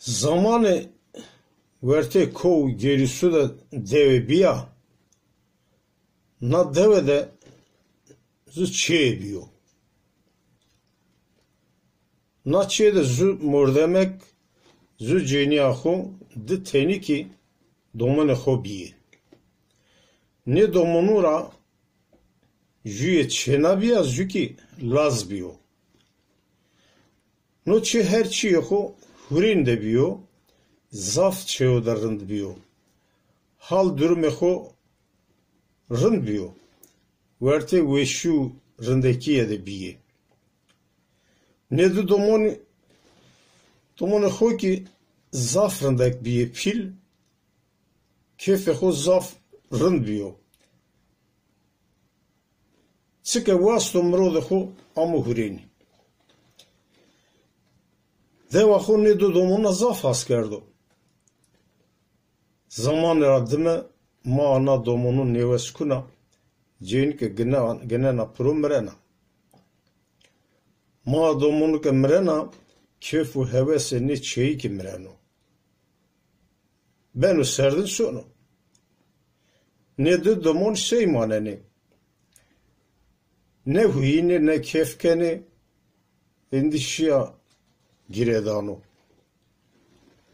Zamanı verte kov gerisi de deve biya na deve de zı çiğ biyo. Na çiğ de zı mordemek zı ceni axo de teni ki domane xo biye. Ne domonura jüye çena biya zü ki laz biyo. No çi her çiğ xo hurin de biyo. Zaf çeyo da rınd biyo. Hal durume xo rınd biyo. Verte veşu rındekiye de biye. Ne de domoni xo ki zaf rındek biye pil kefe xo zaf rınd biyo. Çike vasto mrode xo amu hurini. Deva xo ne de domona zaf has kerdo. Zaman radime ma ana domonun neveskuna jin ke gena na prumrena. Ma domonu ke mrena kefu hevese ne çeyi ki mreno. Benu serdin sonu. Ne de domon şey maneni. Ne huyini ne kefkeni endişiya giredano.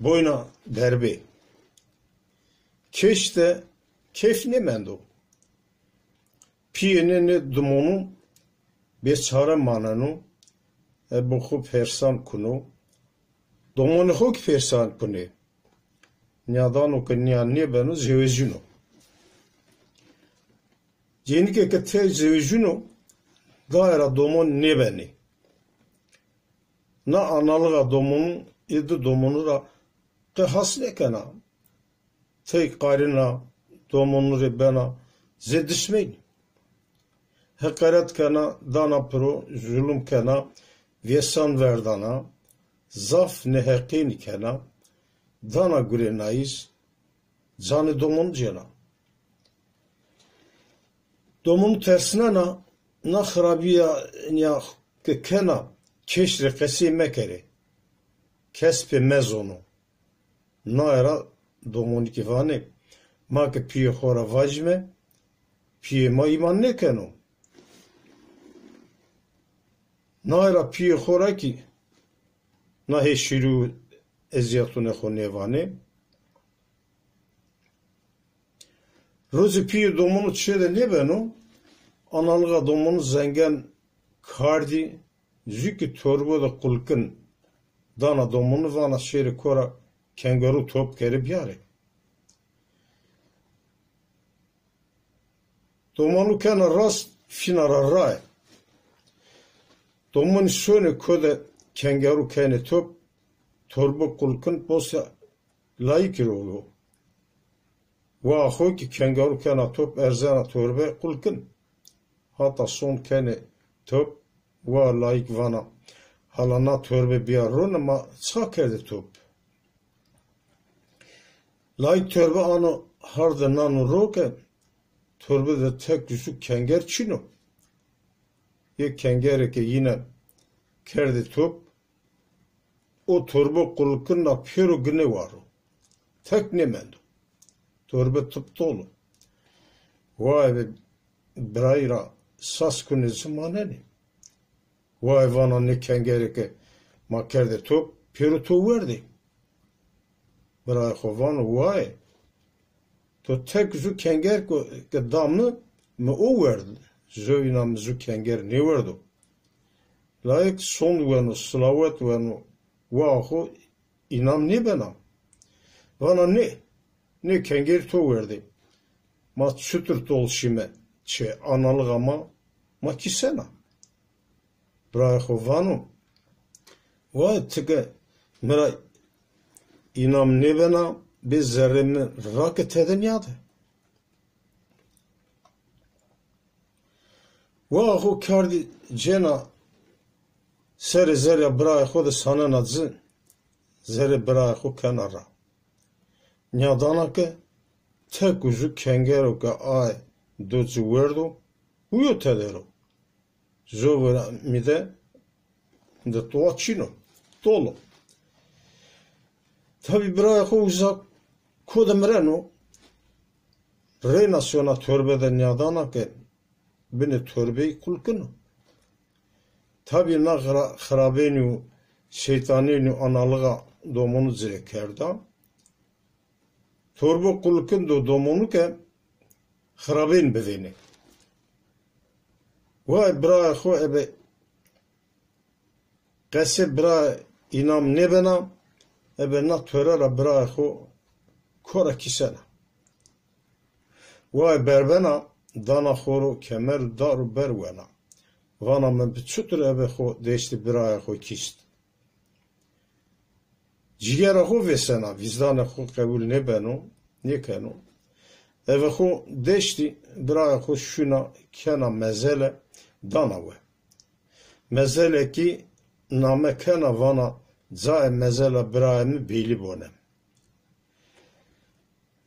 Boyna derbe. Keşte kef ne mendo. Piyene ne dumonu beçare mananu bu xub persan kunu. Domonu xuk persan kuni. Nyadano ke nyanne benu zevejino. Jenike ke te zevejino daira domon ne beni. Na analığa domonu idi domonu ra ke hasne kana. Tek qarina domonuri bena zedişmeyin. Hakaret kana dana pro zulüm kana vesan verdana zaf neheqin kana dana gurenayız canı domon cena. Domon tersine na khrabiya ya ke kana keşre qesime kere kespe mezonu na era domoni ki vane ma ke piye xora vajme piye ma iman ne keno na era piye xora ki na heşiru eziyatune xo nevane rozi piye domonu çede ne beno analığa domonu zengen kardi züki torbo da kulkın dana domonu vana şeri kora kengaru top kerip yare. Domonu kana rast finara ray. Domonu şöyle kode kengaru kene top torbo kulkın posya layık olu. Va xo ki kengaru kana top erzana torbe kulkın. Hatta son kene top va layık vana. Halana torbe biyarron ama çakerde top. Layık torbe anı harda nanu roke torbe de tek yüzü kenger çino. Ye kengere ke yine kerde top o torbe kulkınla piro güne var. Tek ne mendo. Torbe top dolu. Vay be brayra sas kune zamaneni. Vay vana ne kengere ke ma kerde top piro to verdi. Bırak ovan vay. To tek zu kenger ke damlı mı o verdi. Zöynam zu kenger ne verdi. Layık son venu slavet venu vaho inam ne benam. Vana ne kenger to verdi. Ma çütür tol şime çe analık ama ma kisena. Bırak ovanu. Vay tıke mera İnam ne bena biz zerremi raket eden yadı. Vahu kardi cena seri zerre bırak o da sana nadzın. Zerre bırak o kenara. Nyadana ke tek uzu kengero ke ay dozu verdo uyo tedero. Zovera mide de toa çino. Tolo. Tabi biraya xo uzak kodemreno renasyona törbeden yadana ke beni törbeyi kulkunu. Tabi na xarabenu şeytaninu analığa domonu zirekerda. Torbo kulkun do domonu ke xaraben bedeni. Vay biraya xo ebe qese biraya inam ne bena ebe na törera biraya xo kora kisena. Vay berbena dana xoru kemer daru berwena. Vana men biçutur ebe xo deşti biraya xo kist. Cigera xo vesena vicdana xo kabul ne beno ne keno. Ebe xo deşti biraya xo şuna kena mezele dana ve. Mezele ki name kena vana zae mezele biraya mi beyli bonem.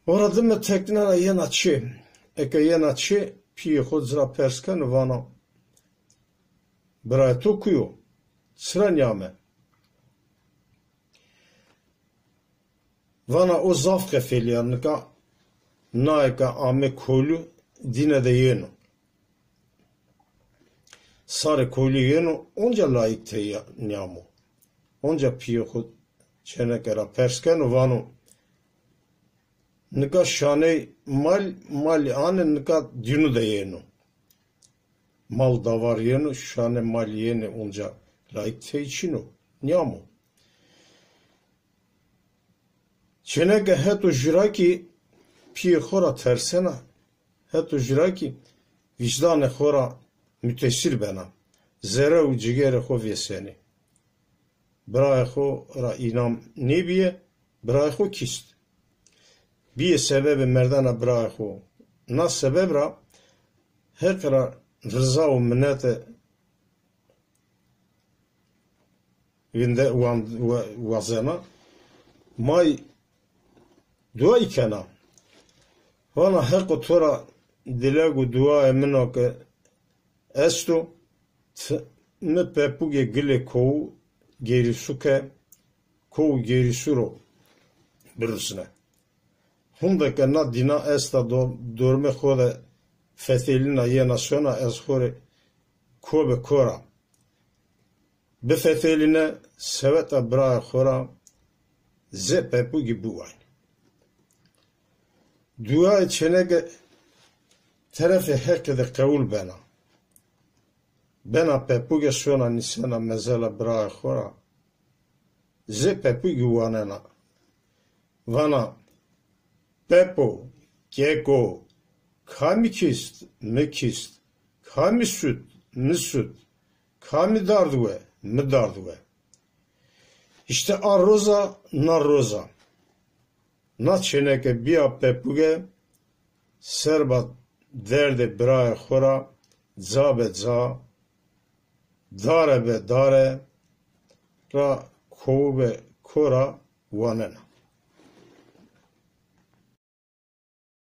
Orada mı teknera yena çi. Eke yena çi piye xo zra persken vana biraya tokuyo. Sıra nyame. Vana o zafke felyanlıka naika ame kolu dine de yeno. Sare kolu yeno onca layık te nyamo. Onca piye xo çenekera persken vano nika şane mal ane nika dinu de yeno. Mal da var yeno şane mal yene onca layık te içino. Nyamo. Çeneke heto jiraki piye xora tersena heto jiraki vicdanı xora mütesir bena zere u cigere xo veseni biraya xo ra inam ne biye biraya xo kist biye sebebi merdana biraya xo na sebeb ra her kara rıza u minnete vinde wazena may dua ikena. Vana heko tora dilegu dua emino ke esto me pepuge gile kou gerisuke kou gerisuro birusne. Hunda ke na dina esta dorme khode fetelina yena sona ez khore kobe kora. Be feteline seveta bra khora ze pepuge buay. Dua çenege tarafe herkede kavul bena. Bena pepuge sona nisena mezela bra khora. Ze pepuge wanena. Vana pepo keko kami kist mekist kami süt misüt kami dardwe midardwe. İşte arroza narroza. Na çeneke biya pepuge serbat derde biraya xora zabe za dare be dare ra kove kora wanena.